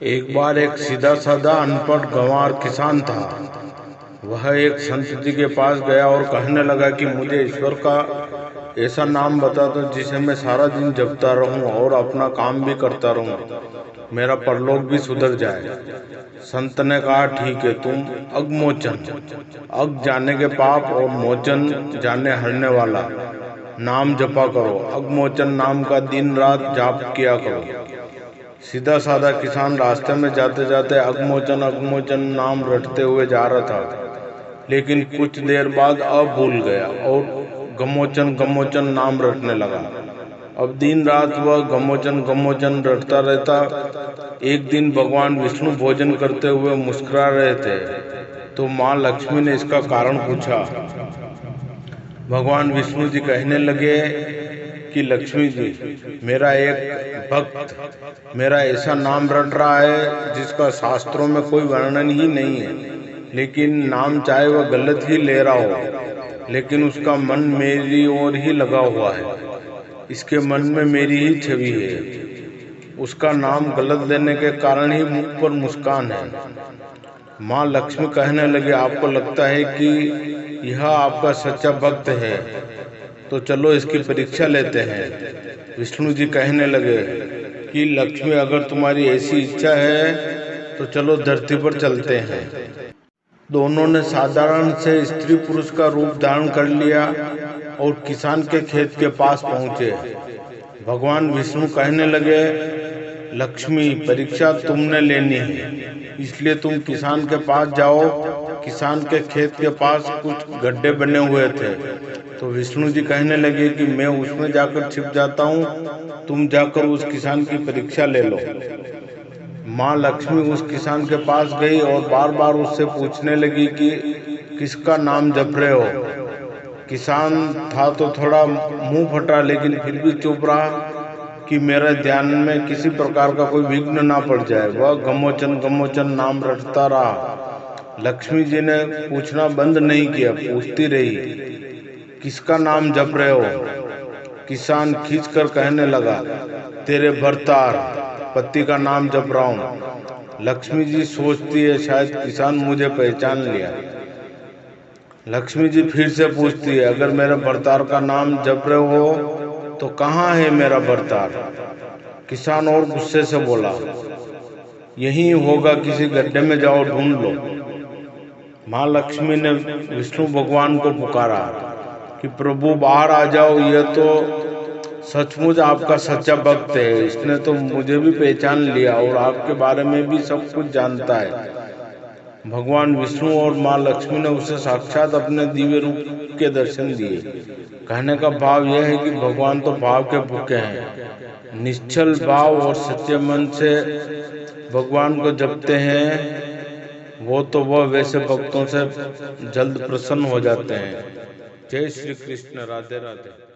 एक बार एक सीधा साधा अनपढ़ गंवार किसान था। वह एक संत जी के पास गया और कहने लगा कि मुझे ईश्वर का ऐसा नाम बता दो जिसे मैं सारा दिन जपता रहूं और अपना काम भी करता रहूं, मेरा परलोक भी सुधर जाए। संत ने कहा, ठीक है, तुम अगमोचन, अग जाने के पाप और मोचन जाने हरने वाला नाम जपा करो। अगमोचन नाम का दिन रात जाप किया करो। सीधा साधा किसान रास्ते में जाते जाते अगमोचन अगमोचन नाम रटते हुए जा रहा था, लेकिन कुछ देर बाद अब भूल गया और गमोचन गमोचन नाम रटने लगा। अब दिन रात वह गमोचन गमोचन रटता रहता। एक दिन भगवान विष्णु भोजन करते हुए मुस्कुरा रहे थे, तो माँ लक्ष्मी ने इसका कारण पूछा। भगवान विष्णु जी कहने लगे कि लक्ष्मी जी, मेरा एक भक्त मेरा ऐसा नाम रट रहा है जिसका शास्त्रों में कोई वर्णन ही नहीं है, लेकिन नाम चाहे वह गलत ही ले रहा हो, लेकिन उसका मन मेरी ओर ही लगा हुआ है। इसके मन में मेरी ही छवि है। उसका नाम गलत लेने के कारण ही मुख पर मुस्कान है। माँ लक्ष्मी कहने लगे, आपको लगता है कि यह आपका सच्चा भक्त है, तो चलो इसकी परीक्षा लेते हैं। विष्णु जी कहने लगे कि लक्ष्मी, अगर तुम्हारी ऐसी इच्छा है तो चलो धरती पर चलते हैं। दोनों ने साधारण से स्त्री पुरुष का रूप धारण कर लिया और किसान के खेत के पास पहुंचे। भगवान विष्णु कहने लगे, लक्ष्मी, परीक्षा तुमने लेनी है, इसलिए तुम किसान के पास जाओ। किसान के खेत के पास कुछ गड्ढे बने हुए थे, तो विष्णु जी कहने लगे कि मैं उसमें जाकर छिप जाता हूँ, तुम जाकर उस किसान की परीक्षा ले लो। माँ लक्ष्मी उस किसान के पास गई और बार बार उससे पूछने लगी कि किसका नाम जप रहे हो। किसान था तो थोड़ा मुंह फटा, लेकिन फिर भी चुप रहा कि मेरा ध्यान में किसी प्रकार का कोई विघ्न ना पड़ जाए। वह गमोचन गमोचन नाम रटता रहा। लक्ष्मी जी ने पूछना बंद नहीं किया, पूछती रही, किसका नाम जप रहे हो। किसान खींचकर कहने लगा, तेरे भरतार पति का नाम जप रहा हूँ। लक्ष्मी जी सोचती है शायद किसान मुझे पहचान लिया। लक्ष्मी जी फिर से पूछती है, अगर मेरे भरतार का नाम जप रहे हो तो कहाँ है मेरा भरतार। किसान और गुस्से से बोला, यही होगा, किसी गड्ढे में जाओ ढूंढ लो। माँ लक्ष्मी ने विष्णु भगवान को पुकारा कि प्रभु बाहर आ जाओ, यह तो सचमुच आपका सच्चा भक्त है। इसने तो मुझे भी पहचान लिया और आपके बारे में भी सब कुछ जानता है। भगवान विष्णु और माँ लक्ष्मी ने उसे साक्षात अपने दिव्य रूप के दर्शन दिए। कहने का भाव यह है कि भगवान तो भाव के भूखे हैं। निश्चल भाव और सच्चे मन से भगवान को जपते हैं वह वैसे भक्तों से जल्द प्रसन्न हो जाते हैं। जय श्री कृष्ण। राधे राधे।